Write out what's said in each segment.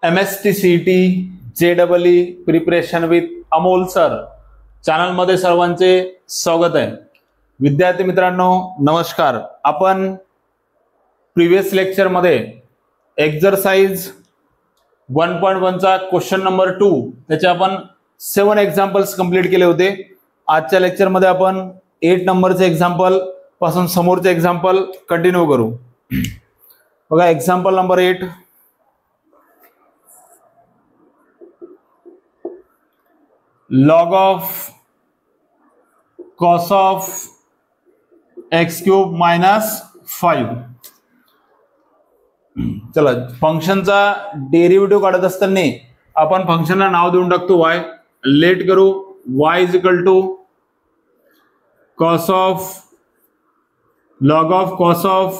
MSTCET JEE preparation with Amol sir channel मध्ये सर्वांचे स्वागत आहे. विद्यार्थी मित्रांनो नमस्कार. आपण प्रीवियस लेक्चर मध्ये एक्सरसाइज 1.1 चा क्वेश्चन नंबर 2 त्याचे आपण 7 एक्झाम्पल्स कंप्लीट केले होते. आजच्या लेक्चर मध्ये आपण 8 नंबरचे एक्झाम्पल पासून समोरचे एक्झाम्पल कंटिन्यू करू. बघा example number 8. log of cos of x cube minus 5. चला फंक्शनचा डेरिव्हेटिव्ह काढत असताना आपण फंक्शनला नाव देऊन टाकतो y. लेट करू y is equal to cos of log of cos of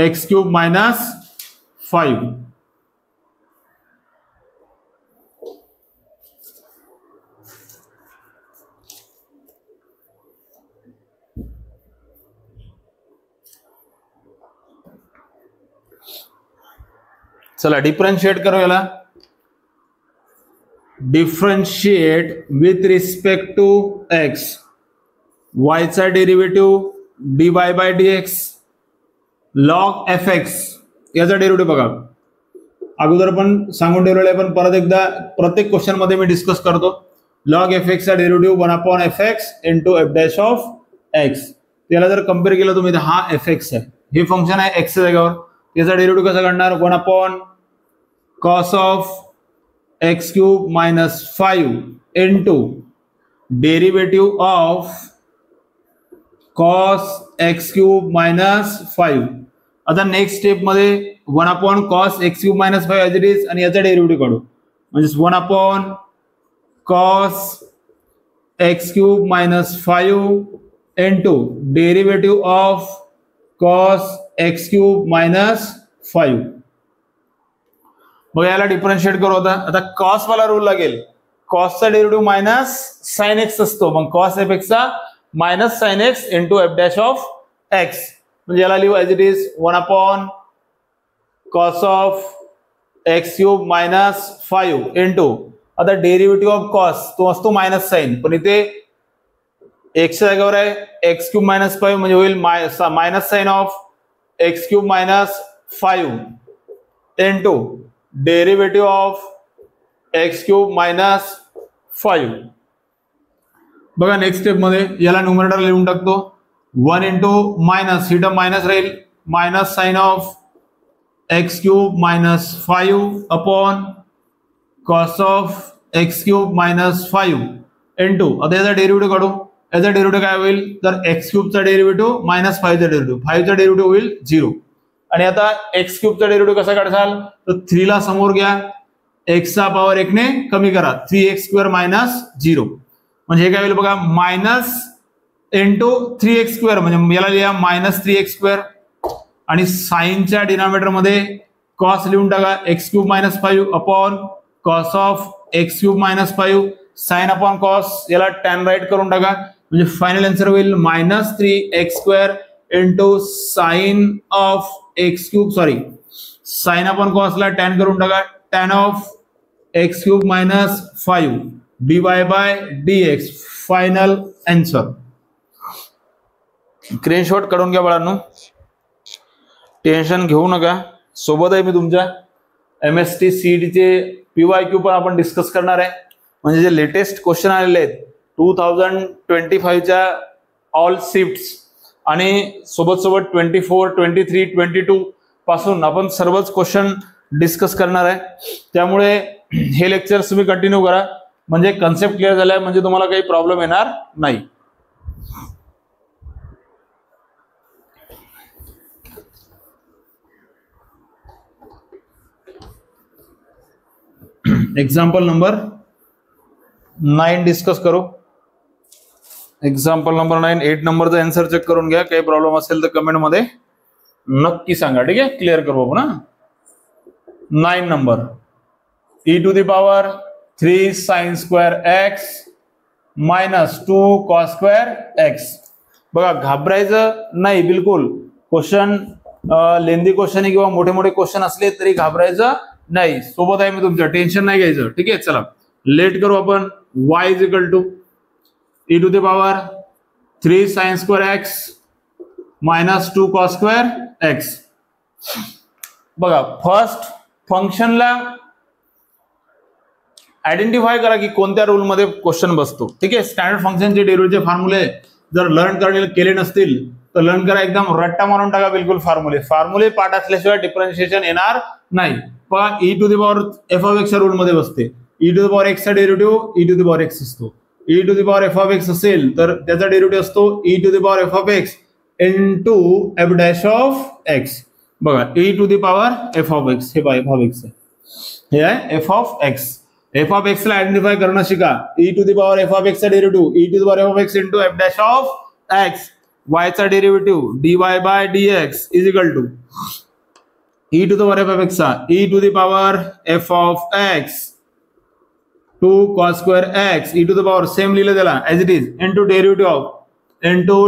x cube minus 5. चला डिफरेंशिएट करो याला. Differentiate with respect to x. y चा derivative dy by dx log fx याचा डेरिव्हेटिव्ह बघा. अगोदर पण सांगून ठेवलेलं आहे पण परत एकदा प्रत्येक क्वेश्चन मध्ये मी डिस्कस करतो. log fx चा derivative 1/fx into f dash of x. त्याला जर कंपेअर केलं तुम्ही तर हा fx आहे. हे फंक्शन आहे x च्या जागेवर. याचा डेरिव्हेटिव्ह कसा काढणार 1/cos of x cube minus 5 into derivative of cos x cube minus 5. आता नेक्स्ट स्टेप मध्ये 1/cos x cube minus 5 as it is आणि याचा डेरिव्हेटिव्ह काढू. म्हणजे 1/cos x cube minus 5 into derivative of cos x cube minus 5. मग याला differentiate करू. आता cos वाला रूल लागेल. cos चा डेरिव्हेटिव्ह मायनस sin x असतो. मग cos fx चा minus sin x into f dash of x. म्हणजे याला लिहू as it is 1/cos of x cube minus 5 into आता डेरिव्हेटिव्ह ऑफ cos तो असतो मायनस साइन पण इथे x च्या जागेवर आहे x cube minus 5 म्हणजे होईल minus sine of x cube minus 5 into derivative of x cube minus 5. बघा नेक्स्ट स्टेप मध्ये याला न्यूमरेटर लिहून टाकतो. 1 into मायनस ही टर्म मायनस राहील minus sine of x cube minus 5 upon cos of x cube minus 5 into आता याचा derivative काढू. याचा डेरिव्हेटिव्ह काय होईल तर x क्यूब चा डेरिव्हेटिव्ह मायनस 5 चा डेरिव्हेटिव्ह 5 चा डेरिव्हेटिव्ह होईल 0. आणि आता x क्यूब चा डेरिव्हेटिव्ह कसा काढसाल तर 3 ला समोर घ्या x चा पॉवर 1 ने कमी करा 3x² मायनस 0. म्हणजे हे काय होईल बघा मायनस इंटू 3x² म्हणजे याला लिहा मायनस 3x² आणि साइनच्या डिनॉमिनेटर मध्ये cos लिहून टाका x cube minus 5 upon cos of x cube minus 5 sine upon cos याला tan राइट करून टाका. म्हणजे फायनल आन्सर होईल minus 3x² into sine of x cube sine upon cos ला tan करून टाका tan of x cube minus 5 dy by dx. Final answer. Screenshot काढून घ्या बाळांनो. टेन्शन घेऊ नका. सोबत आहे मी तुमच्या. MSTCET चे PYQ पण आपण डिस्कस करणार आहे. म्हणजे जे लेटेस्ट क्वेश्चन आलेले आहेत 2025 च्या ऑल शिफ्ट्स आणि सोबत 24, 23, 22 पासून आपण सर्वच क्वेश्चन डिस्कस करणार आहे. त्यामुळे हे लेक्चर्स तुम्ही कंटिन्यू करा म्हणजे कन्सेप्ट क्लिअर झालाय म्हणजे तुम्हाला काही प्रॉब्लेम येणार नाही. एग्जाम्पल नंबर 9 डिस्कस करू. एग्जाम्पल नंबर 9 8 नंबरचा आन्सर चेक करून घ्या. काही प्रॉब्लेम असेल तर कमेंट मध्ये नक्की सांगा. ठीक आहे क्लिअर करू आपण. 9 number e to the power 3 sin square x minus 2 cos square x. बघा घाबरायचं नाही बिलकुल. क्वेश्चन लेंदी क्वेश्चन आहे किंवा मोठे मोठे क्वेश्चन असले तरी घाबरायचं नाही, सोबत आहे मी तुमच्या, टेन्शन नाही घ्यायचं. ठीक आहे, चला लेट करू आपण. y is equal to e to the power 3 sin square x minus 2 cos square x. बघा फर्स्ट फंक्शनला आयडेंटिफाय करा की कोणत्या रूल मध्ये क्वेश्चन बसतो. ठीक आहे, स्टँडर्ड फंक्शनचे डेरिव्हेटिव्हचे फॉर्म्युले जर लर्न केले नसतील तर लर्न करा, एकदम रट्टा मारून टाका बिलकुल. फॉर्म्युले पाठ असल्याशिवाय डिफरन्शिएशन येणार नाही. पण e to the power f of x च्या रूल मध्ये बसते. e to the power x चा derivative e to the power x असतो. e to the power f of x असेल तर त्याचा डेरिव्हेटिव्ह असतो e to the power f of x into f dash of x. बघा e to the power f of x, हे f of x आहे, हे आहे f of x. F of x ला आयडेंटिफाय करणं शिका. e to the power f of x चा derivative e to the power f of x into f dash of x. y चा derivative dy by dx is equal to e to the power f of x चा e to the power f of x 2 cos square x e to the power same लिहिलं त्याला as it is into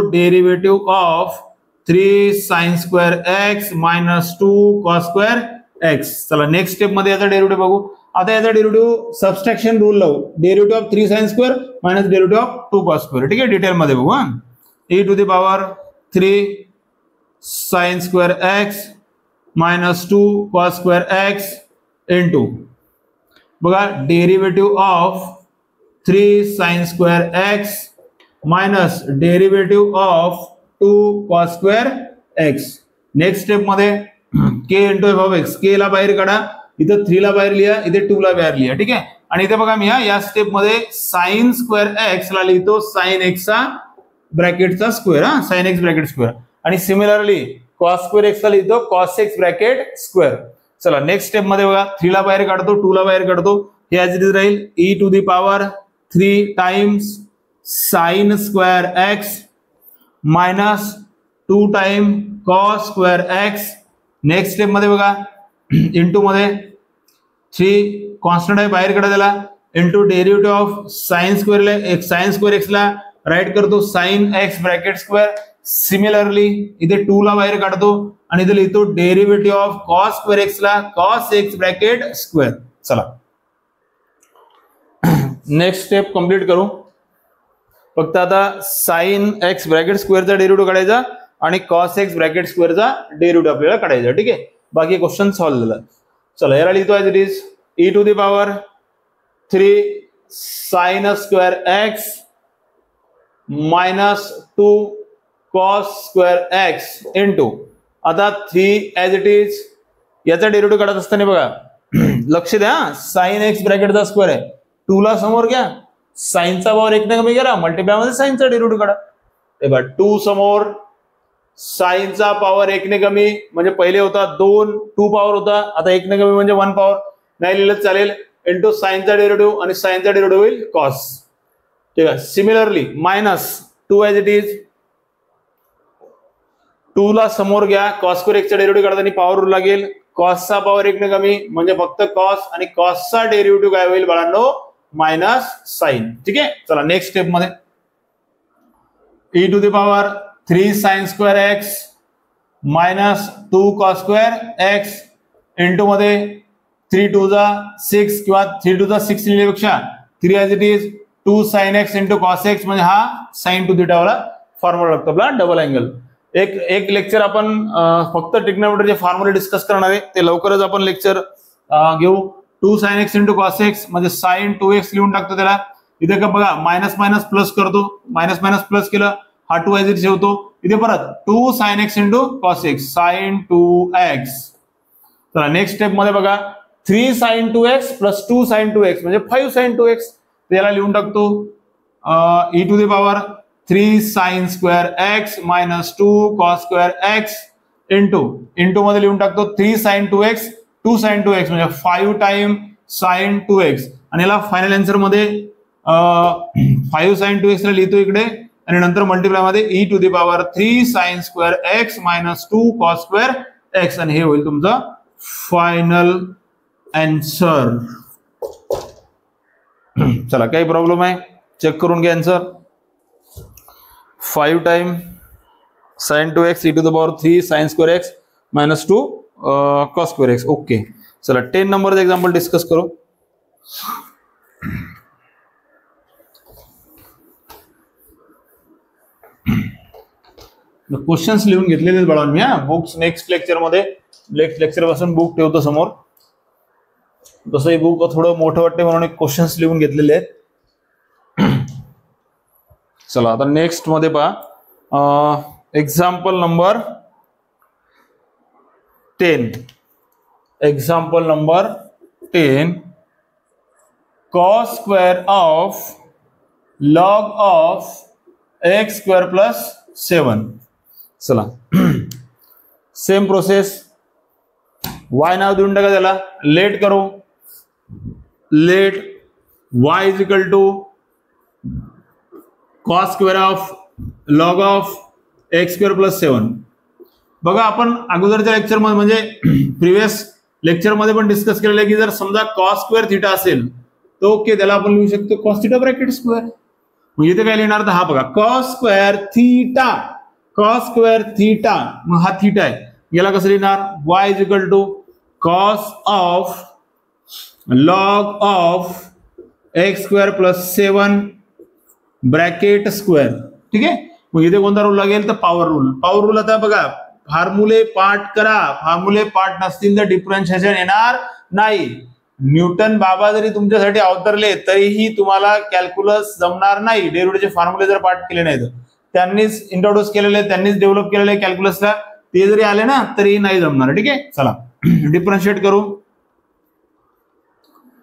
derivative of 3 sin square x minus 2 cos square x. चला next step मध्ये याचा derivative बघू. आता याचा derivative subtraction rule लावू. Derivative of 3 sin square minus derivative of 2 cos square. ठीक आहे, डिटेल मध्ये बघू. e to the power 3 sin square x minus 2 cos square x into बघा derivative of 3 sin square x minus derivative of 2 cos square x. Next step मध्ये k into F of x. K ला बाहेर काढा, इथं 3 ला बाहेर लिहा, इथे 2 ला बाहेर लिहा. ठीक आहे, आणि इथे बघा मी या स्टेप मध्ये साइन स्क्वेअर x ला लिहितो साइन x चा ब्रॅकेटचा square, sine x bracket square. आणि सिमिलरली कॉस स्क्वेअर एक्स ला लिहितो कॉस एक्स ब्रॅकेट स्क्वेअर. चला नेक्स्ट स्टेप मध्ये बघा 3 ला बाहेर काढतो, 2 ला बाहेर काढतो, हे ऍज इट इज राहील e to the power 3 times sine square x minus 2 time cos square x. Next step मध्ये बघा इंटू मध्ये 3 कॉन्स्टंट आहे बाहेर काढा त्याला, into derivative of sine square x ला राईट करतो sign x bracket square. Similarly इथे 2 ला बाहेर काढतो आणि इथे लिहितो derivative of cos square x ला कॉस एक्स ब्रॅकेट स्क्वेअर. चला नेक्स्ट स्टेप कंप्लीट करू. फक्त आता साइन एक्स ब्रॅकेट स्क्वेअरचा डेरिव्हेटिव्ह काढायचा आणि कॉस एक्स ब्रॅकेट स्क्वेअरचा डेरिव्हेटिव्ह आपल्याला काढायचा. ठीक आहे, बाकी क्वेश्चन सॉल्व्ह झाला. चला याला लिहितो as it is e to the power 3 sin square x minus 2 cos square x into आता 3 ऍज इट इज याचा डेरिव्हेटिव्ह काढत असताना बघा लक्ष द्या, साइन एक्स ब्रॅकेटचा स्क्वेअर आहे, 2 ला समोर घ्या, साइनचा पॉवर 1 ने कमी करा, मल्टिप्लाय मध्ये साइनचा डेरिव्हेटिव्ह काढा. हे बघा 2 समोर, साइनचा पॉवर 1 ने कमी म्हणजे पहिले होता 2 पॉवर होता, आता 1 ने कमी म्हणजे 1 पॉवर, नाही लिहिलं चालेल, इंटू साइनचा डेरिव्हेटिव्ह आणि साइनचा डेरिव्हेटिव्ह होईल कॉस. ठीक आहे, similarly minus 2 as it is 2 ला समोर घ्या, कॉस स्क्वेअर एक्सचा डेरिव्हेटिव्ह काढताना पॉवर लागेल, कॉसचा पॉवर 1 ने कमी म्हणजे फक्त कॉस आणि कॉसचा डेरिव्हेटिव्ह काय होईल बाळांनो मायनस साइन. ठीक आहे, चला नेक्स्ट स्टेप मध्ये e to the power 3 sin square x minus 2 cos square x into मध्ये 3 2 जा 6 किंवा 3 2 जा 6 लिहिण्यापेक्षा 3 as it is 2 sin x into cos x म्हणजे हा sin टू थिटा वाला फॉर्म्युला लागतो आपला डबल अँगल. एक लेक्चर आपण फक्त ट्रिग्नोमेट्रीचे फॉर्म्युले डिस्कस करणार आहे, ते लवकरच आपण लेक्चर घेऊ. 2 sin x into cos x म्हणजे sin 2x लिहून टाकतो त्याला. इथे का बघा मायनस मायनस प्लस करतो, मायनस मायनस प्लस केलं, हा 2 ऍज इट इज ठेवतो, इथे परत 2 sin x into cos x sin 2x. चला नेक्स्ट स्टेप मध्ये बघा 3 sin 2x plus 2 sin 2x म्हणजे 5 sin 2x, त्याला लिहून टाकतो e to the power 3 sin square x minus 2 cos square x into मध्ये लिहून टाकतो 3 sin 2x 2 sin 2x म्हणजे 5 टाइम sin 2x आणि याला फायनल आन्सर मध्ये 5 sin 2x ला लिहितो इकडे आणि नंतर मल्टिप्लाय मध्ये e to the power 3 sin square x minus 2 cos square x आणि हे होईल तुमचा फायनल आन्सर. चला काही प्रॉब्लेम आहे चेक करून घ्या answer. 5 time sin 2x e to the power 3 sin square x -2 cos square x. Okay, चला 10 नंबर एक्झाम्पल डिस्कस करू. क्वेश्चन्स लिहून घेतलेले आहेत बाळांनो मी. बुक्स नेक्स्ट लेक्चर पासून बुक ठेवतो समोर. तसं हे बुक थोडं मोठं वाटते म्हणून क्वेश्चन्स लिहून घेतलेले आहेत. चला आता नेक्स्ट मध्ये पहा, example number 10. Example number 10, cos square of log of x square plus 7. चला सेम प्रोसेस. y नाव देऊन टाका त्याला, लेट करू. Let y is equal to cos square of log of x square plus 7. बघा आपण अगोदरच्या लेक्चर मध्ये म्हणजे प्रिव्हियस लेक्चर मध्ये पण डिस्कस केलेलं आहे की जर समजा cos स्क्वेअर थीटा असेल तर ओके, त्याला आपण लिहू शकतो cos थीटा ब्रॅकेट स्क्वेअर. मग इथे काय लिहिणार तर हा बघा cos square theta, cos square theta, मग हा थीटा आहे, याला कसं लिहिणार y is equal to cos of log of x square plus 7 bracket square. ठीक आहे. मग इथे कोणता रूल लागेल तर पॉवर रूल. पॉवर रूल आता बघा, फॉर्म्युले पाठ करा, फॉर्म्युले पाठ नसतील तर डिफरन्शिएशन येणार नाही. न्यूटन बाबा जरी तुमच्यासाठी अवतरले तरीही तुम्हाला कॅल्क्युलस जमणार नाही. डेरिव्हेटिव्हचे फॉर्म्युले जर पाठ केले नाही तर त्यांनीच इंट्रोड्यूस केलेले, त्यांनीच डेव्हलप केलेले कॅल्क्युलसला, ते जरी आले ना तरी नाही जमणार. ठीक आहे. चला डिफरन्शिएट करू.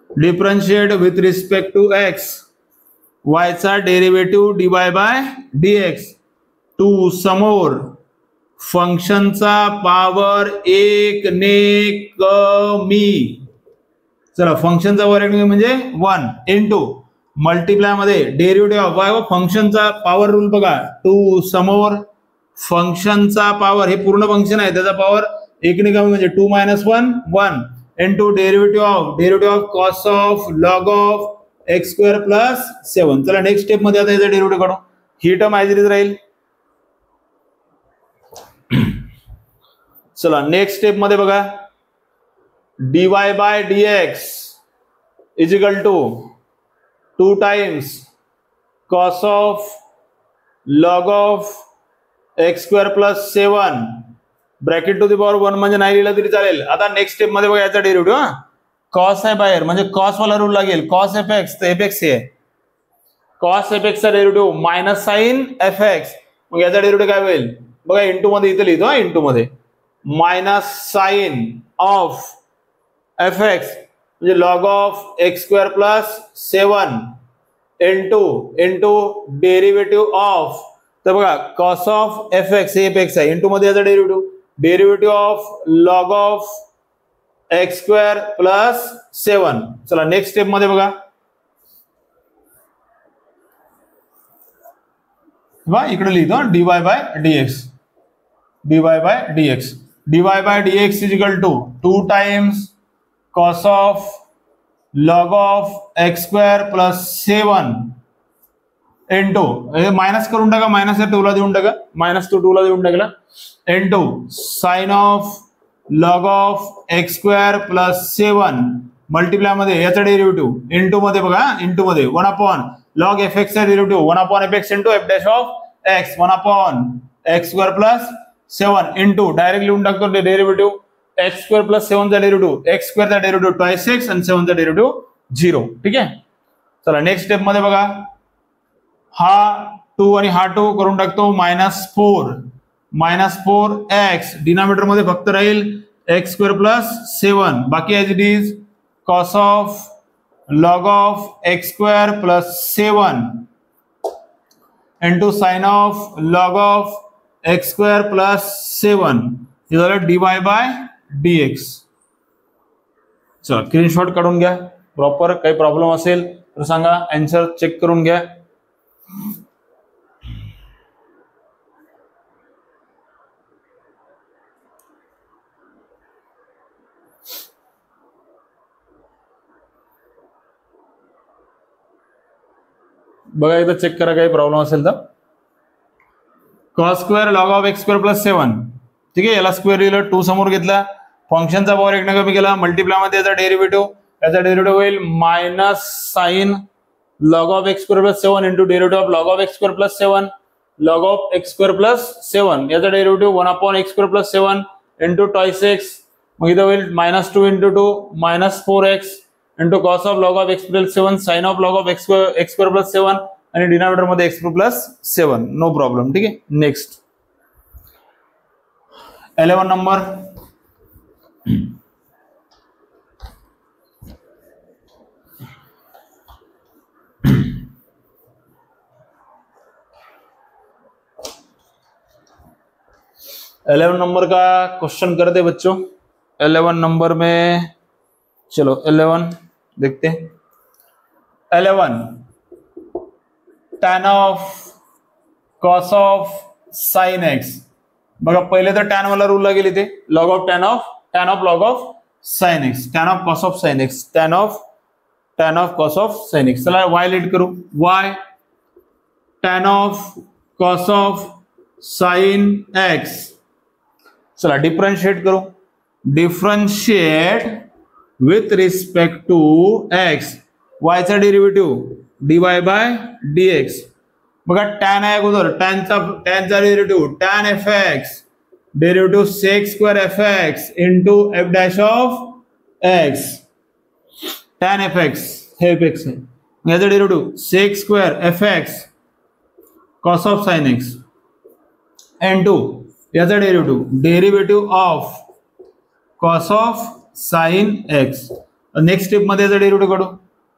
Differentiate with respect to x, y चा derivative dy by dx two समोर फंक्शनचा पॉवर 1 ने कमी. चला फंक्शनचा पॉवर 1 म्हणजे 1 इंटू मल्टिप्लाय मध्ये डेरिव्हेटिव्ह ऑफ y व फंक्शनचा पॉवर रूल बघा, टू समोर फंक्शनचा पॉवर, हे पूर्ण फंक्शन आहे त्याचा पॉवर 1 ने कमी म्हणजे 2 - 1 1 into derivative of cos of log of x square plus 7. चला नेक्स्ट स्टेप मध्ये आता याचा डेरिव्हेटिव्ह काढू. ही टर्म ॲज इट इज राहील. चला नेक्स्ट स्टेप मध्ये बघा, dy by dx is equal to 2 times cos of log of x square plus 7 bracket to the power 1 म्हणजे नाही लिहिलं तरी चालेल. आता नेक्स्ट स्टेप मध्ये बघा याचा डेरिव्हेटिव्ह. cos आहे बाहेर म्हणजे cos वाला रूल लागेल, cos fx, तर fx हे cos fx चा डेरिव्हेटिव्ह मायनस साइन fx. मग याचा डेरिव्हेटिव्ह काय होईल बघा, इंटू मध्ये इथे लिहितो, इंटू मध्ये मायनस साइन ऑफ fx म्हणजे log of x square plus 7 into derivative of, तर बघा cos ऑफ fx हे fx आहे, इंटू मध्ये याचा derivative of log of x square plus 7. चला नेक्स्ट स्टेप मध्ये बघा, इकडे लिहितो dy by dx. dy by dx is equal to 2 times cos of log of x square plus 7 into, minus करून टाका, मायनस 2 ला देऊन टाका, -2 ला देऊन टाकला, into sine of log of x square plus 7 multiply मध्ये याचा डेरिव्हेटिव्ह, इंटू मध्ये बघा, इंटू मध्ये 1 अपॉन log fx चा derivative 1 upon fx into f dash of x 1 upon x square plus 7 into direct लिहून टाकतो डेरिव्हेटिव्ह x स्क्वेअर प्लस 7 चा derivative, x square चा डेरिव्हेटिव्ह ट्वाइस x आणि 7 चा डेरिव्हेटिव्ह 0. ठीक आहे. चला नेक्स्ट स्टेप मध्ये बघा, हा 2 आणि हा 2 करून टाकतो -4x, डिनॉमिनेटर मध्ये फक्त राहील x स्क्वेअर प्लस 7, बाकी as it is cos of log of x square plus 7 into sine of log of x square plus 7, हे झालं dy बाय dx. चला स्क्रीनशॉट काढून घ्या प्रॉपर, काही प्रॉब्लेम असेल तर सांगा, आन्सर चेक करून घ्या. बघा एकदा चेक करा काही प्रॉब्लेम असेल तर. cos square log of x square plus 7 ठीक आहे, याला स्क्वेअर लिहिलं, 2 समोर घेतला, फंक्शनचा पॉवर 1 ने कमी केला, मल्टिप्लाय मध्ये याचा डेरिव्हेटिव्ह होईल minus sine log of x square plus 7 into derivative of log of x square plus 7 log of x square plus 7 याचा derivative 1/x square plus 7 into twice x, मग इथं होईल -2 into 2 -4x into cos of log of x plus 7 sine of log of x square plus 7 आणि denominator मध्ये x plus 7, no problem. ठीक आहे, next 11 number. Number का question करते बच्चों. 11 नंबर में चलो 11 देखते हैं. 11 tan of cos of sine x. बघा पहिले तर tan वाला रूल लागेल इथे, log of tan of log of sine x, tan of cos of sine x, tan of cos of sine x. चला y लेट करू, y tan of cos of sine x. चला differentiate करो, differentiate with respect to x, y चा derivative dy by dx. बघा tan आहे अगोदर, tan चा derivative tan fx, derivative sec square fx into f dash of x, tan fx हे fx आहे, याचा derivative sec square fx cos of sin x into याचा derivative of cos of sine x. Next step मध्ये याचा derivative काढू,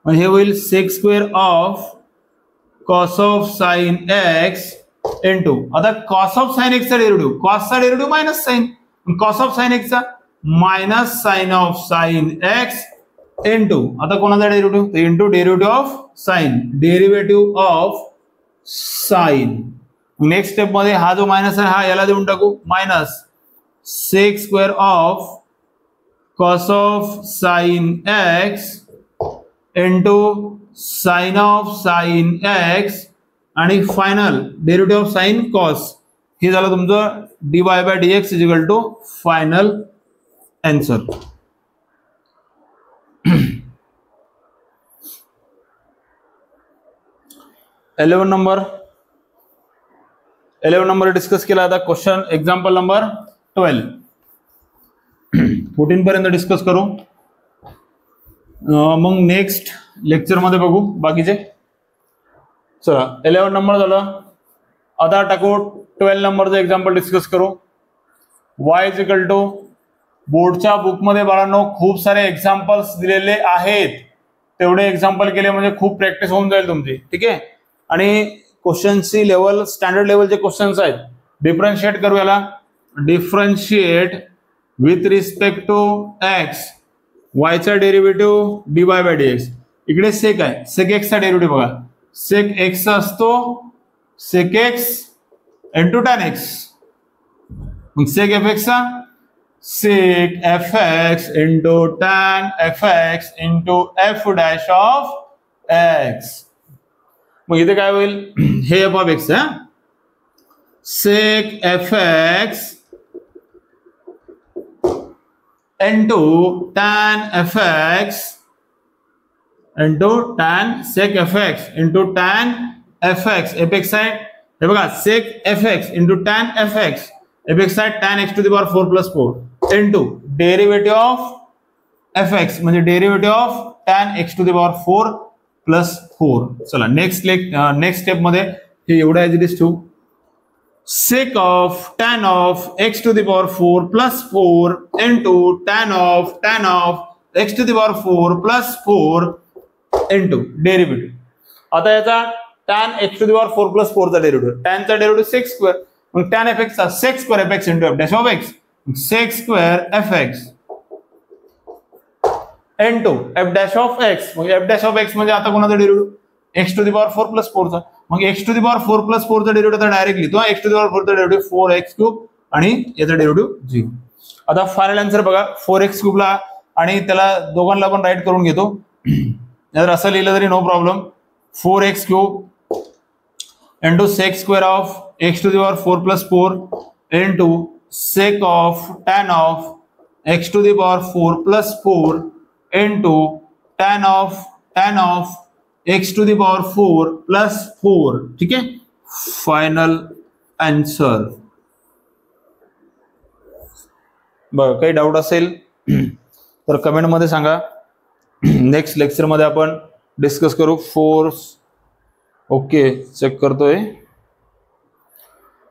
मग हे होईल sec square of cos of sine x into, आता कॉस ऑफ साइन एक्सचा डेरिव्हेटिव्ह, कॉसचा derivative minus sine, cos of sine एक्सचा minus sine of sine x into, आता कोणाचा derivative, into derivative of sine. Next step मध्ये हा जो minus आहे हा याला देऊन टाकू, minus sec square of cos of sine x into sine of sine x आणि final derivative of sine cos. हे झालं तुमचं dy by dx is equal to final answer. Eleven number discuss केला. आता क्वेश्चन एक्झाम्पल नंबर 12. 14 पर्यंत discuss करू, मग next lecture मध्ये बघू बाकीचे. चला 11 नंबर झालं, आता टाकू 12 नंबरचं एक्झाम्पल डिस्कस करू. y इज इक्वल टू, बोर्डच्या बुकमध्ये बाळांनो खूप सारे एक्झाम्पल्स दिलेले आहेत, तेवढे एक्झाम्पल केले म्हणजे खूप प्रॅक्टिस होऊन जाईल तुमची. ठीक आहे, आणि क्वेश्चनची लेवल स्टँडर्ड लेवलचे क्वेश्चन्स आहेत. डिफरन्शिएट करू याला, differentiate with respect to x, y चा डेरिव्हेटिव्ह dy बाय dx. इकडे सेक आहे, सेक एक्स चा डेरिव्हेटिव्ह बघा, सेक एक्स असतो sec x into tan x, मग सेक एफ एक्स चा sec f x into tan f x into f dash of x. मग इथे काय होईल, हे एफ ऑफ एक्स आहे, sec f x into tan f x into tan sec f x into tan f x. F x आहे हे बघा, sec f x into tan f x, f x आहे tan x to the power 4 plus 4 into derivative of f x म्हणजे derivative of tan x to the power 4 plus 4. चला next step मध्ये हे एवढं as it is ठेवू, sec of tan of x to the power 4 plus 4 into tan of x to the power 4 plus 4 into derivative. आता याचा tan x to the power 4 plus 4 चा derivative, टॅनचा derivative sec square, मग tan f x चा sec square f x into f dash of x, sec square f x into f dash of x. मग f dash of x म्हणजे आता कोणाचा derivative, x to the power 4 plus 4 चा, मग x to the power 4 plus 4 चा derivative directly तो x to the power 4 चा derivative 4x cube आणि याचा डेरिव्हेटिव्ह 0. आता फायनल आन्सर बघा, 4x क्यूबला आणि त्याला दोघांना पण राईट करून घेतो, जर असं लिहिलं तरी no problem. 4x cube into sec square of x to the power 4 plus 4 into sec of tan of x to the power 4 plus 4 into tan of x to the power 4 plus 4. ठीक आहे, final answer. बघा काही doubt असेल तर comment मध्ये सांगा. Next lecture मध्ये आपण डिस्कस करू फोर्स. ओके, चेक करतोय.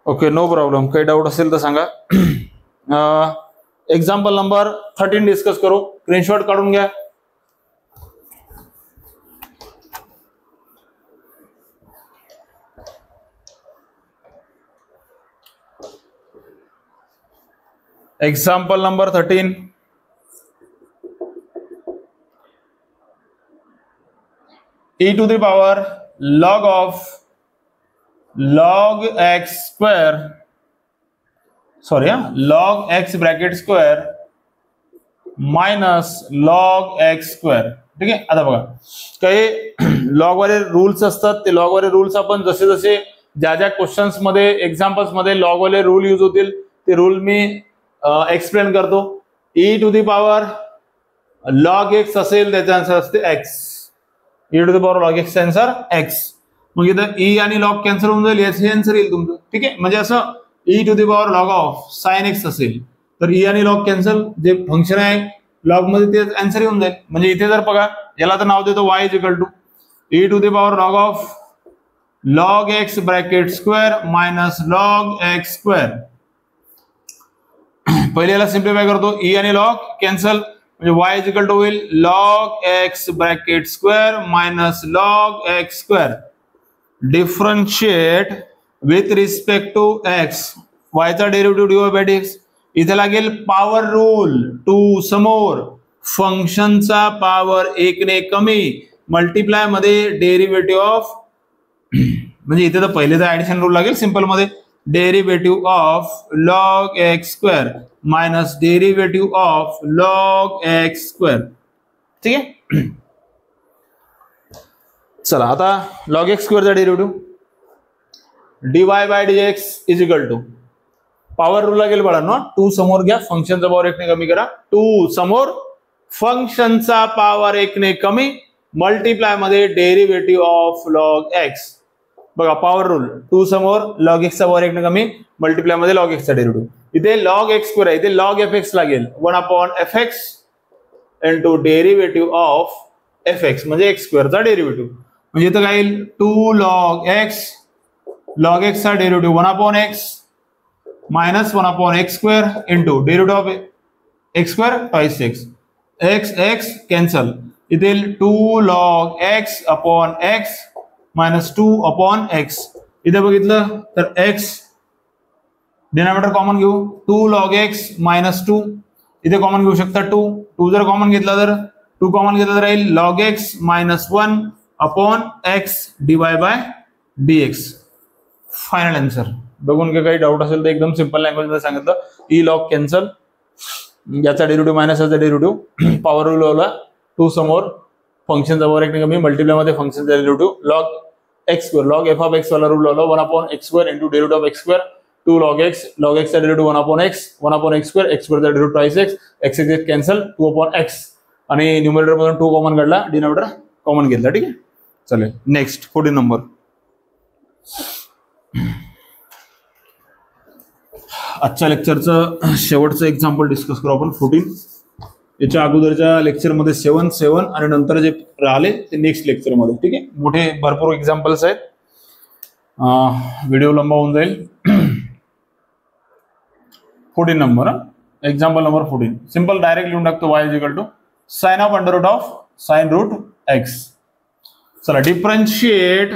Okay, no problem. काही डाऊट असेल तर सांगा. एक्झाम्पल नंबर 13 डिस्कस करू. स्क्रीनशॉट काढून घ्या. Example number 13. e to the power log of log x square, log x bracket square minus log x square. ठीक आहे. आता बघा काही लॉग वाले रूल्स असतात. ते लॉग वाले रूल्स आपण जसे जसे ज्या ज्या क्वेश्चन्स मध्ये एक्झाम्पल्स मध्ये लॉग वाले रूल यूज होतील ते रूल मी एक्सप्लेन करतो. e to the power log x असेल त्याचा आन्सर असते x. e to the power log x answer x. मग इथं e आणि log कॅन्सल होऊन जाईल, याचे आन्सर येईल तुमचं. ठीक आहे, म्हणजे असं e to the power log of sin x असेल तर e आणि log कॅन्सल, जे फंक्शन आहे लॉग मध्ये ते आन्सर येऊन जाईल. म्हणजे इथे जर बघा याला तर नाव देतो y equal to e to the power log of log x bracket square minus log x square. पहिले याला सिम्प्लिफाय करतो, e आणि log कॅन्सल म्हणजे y इज इक्वल टू होईल log x bracket square minus log x square. Differentiate with respect to x, y चा derivative dy by dx. इथे लागेल power rule. To समोर फंक्शनचा पॉवर 1 ने कमी मल्टिप्लाय मध्ये डेरिव्हेटिव्ह ऑफ, म्हणजे इथे तर पहिले तर ऍडिशन रूल लागेल सिंपल मध्ये. Derivative of log x square minus derivative of log x square. ठीक आहे. चला आता log x स्क्वेअरचा derivative dy by dx is equal to power rule लागेल बाळांनो. टू समोर घ्या, फंक्शनचा पॉवर 1 ने कमी करा. टू समोर फंक्शनचा पॉवर 1 ने कमी मल्टिप्लाय मध्ये डेरिव्हेटिव्ह ऑफ log x. बघा पॉवर रूल, टू समोर log x चा पॉवर 1 ने कमी मल्टिप्लाय मध्ये log x चा डेरिव्हेटिव्ह. इथे log x स्क्वेअर आहे, इथे log fx लागेल 1/fx into derivative of fx म्हणजे x स्क्वेअरचा डेरिव्हेटिव्ह. म्हणजे इथं काय येईल 2 log x चा derivative 1/x minus 1/x square into derivative of x square twice x cancel. इथे 2 log x upon x minus 2/x. इथे बघितलं तर x डिनॉमिनेटर कॉमन घेऊ, 2 log x मायनस 2. इथे कॉमन घेऊ शकता 2 जर कॉमन घेतला तर 2 कॉमन घेतला तर राहील log x minus 1/x dy by dx. Final answer. बघून काही डाऊट असेल तर एकदम सिंपल लँग्वेज मध्ये सांगितलं. ई लॉग कॅन्सल, याचा डेरिव्हेटिव्ह मायनस याचा डेरिव्हेटिव्ह, पॉवर रूल लावला. टू समोर फंक्शनचा पॉवर 1 ने कमी मल्टिप्लाय मध्ये फंक्शनचा derivative log x square, log f of x वाला रूल लावला 1/x square into derivative of x square. 2 log x चा derivative 1/x square, x square चा derivative twice x cancel 2/x आणि न्यूमरेटर मधून 2 कॉमन काढला, denominator common घेतला. ठीक आहे, चालेल. Next 14 number. आजच्या लेक्चरचं शेवटचं एक्झाम्पल डिस्कस करू आपण 14. याच्या अगोदरच्या लेक्चरमध्ये 7 आणि नंतर जे राहिले ते नेक्स्ट लेक्चरमध्ये. ठीक आहे, मोठे भरपूर एक्झाम्पल्स आहेत, व्हिडिओ लंबा होऊन जाईल. 14 number, example number 14. Simple direct लिहून टाकतो y is equal to sine of under root of sine root x. चला differentiate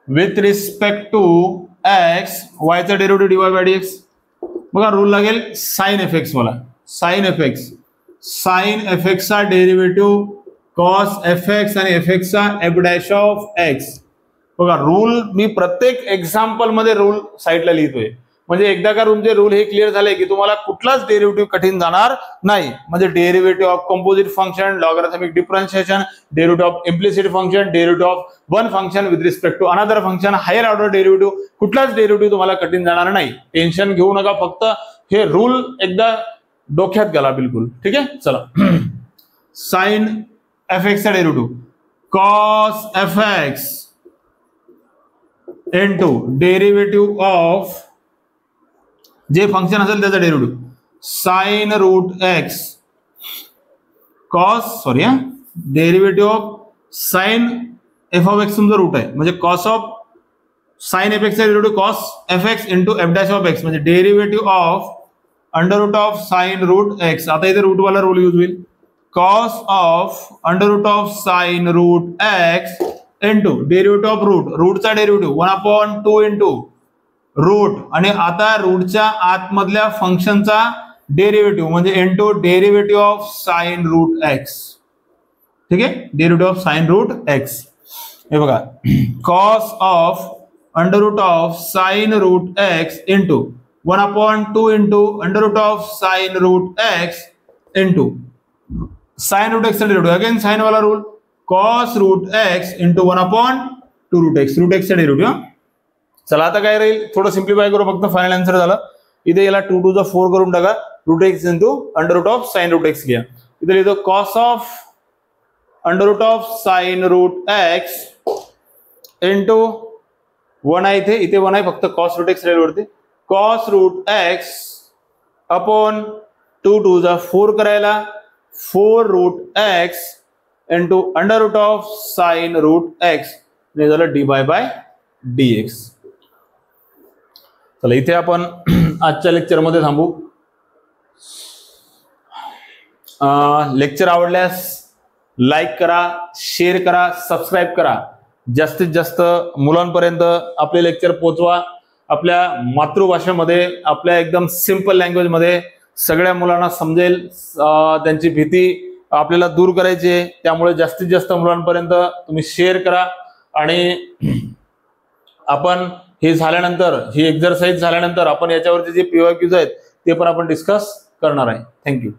with respect to x y चा डेरिव्हेटिव्ह dy बाय dx. बघा रूल लागेल साइन fx वाला. साइन fx चा derivative cos fx आणि fx चा f dash of x. बघा rule मी प्रत्येक एक्झाम्पल मध्ये रूल साइडला लिहितोय. म्हणजे एकदा का तुमचे रूल हे क्लिअर झाले की तुम्हाला कुठलाच डेरिव्हेटिव्ह कठीण जाणार नाही. म्हणजे derivative of composite function, logarithmic differentiation, derivative of implicit function, derivative of one function with respect to another function, higher order derivative, कुठलाच डेरिव्हेटिव्ह तुम्हाला कठीण जाणार नाही. टेन्शन घेऊ नका, फक्त हे रूल एकदा डोक्यात घाला बिलकुल. ठीक आहे, चला. साइन एफ एक्स चा derivative cos f x into derivative of जे फंक्शन असेल त्याचा derivative sine root x cos derivative of sine f of x तुमचा रूट आहे म्हणजे cos of sine f x चा derivative cos f x into f dash of x म्हणजे derivative of under root of sine root x. आता इथे root वाला rule use होईल. Cos of under root of sine root x into derivative of रूटचा derivative 1/2 into root आणि आता रूटच्या आतमधल्या फंक्शनचा डेरिव्हेटिव्ह म्हणजे into derivative of sine root x. ठीक आहे, derivative of sine root x. हे बघा, cos of under root of sine root x into 1/2 into under root of sine root x into sine root x derivative again sine वाला rule cos root x into 1/2 root x चा derivative. चला आता काय राहील, थोडं simplify करू, फक्त final answer झाला. इथे याला 2 to the 4 करून टाका. Root x into under root of sine root x घ्या. इथे लिहितो cos of under root of sine root x into 1 आहे इथे 1 आहे, फक्त कॉस रूट एक्स राहील वरती. Cos root x upon 2 to the 4 करायला 4 root x into under root of sine root x झालं dy बाय dx. चला इथे आपण आजच्या लेक्चर मध्ये थांबू. लेक्चर आवडल्यास लाईक करा, शेअर करा, सबस्क्राईब करा. जास्तीत जास्त मुलांपर्यंत आपले लेक्चर पोहोचवा. आपल्या मातृभाषेमध्ये, आपल्या एकदम सिंपल लँग्वेज मध्ये सगळ्या मुलांना समजेल. त्यांची भीती आपल्याला दूर करायची आहे, त्यामुळे जास्तीत जास्त मुलांपर्यंत तुम्ही शेअर करा. आणि आपण हे झाल्यानंतर, ही एक्सरसाइज झाल्यानंतर आपण याच्यावरचे जे PYQs आहेत ते पण आपण डिस्कस करणार आहे. थँक्यू.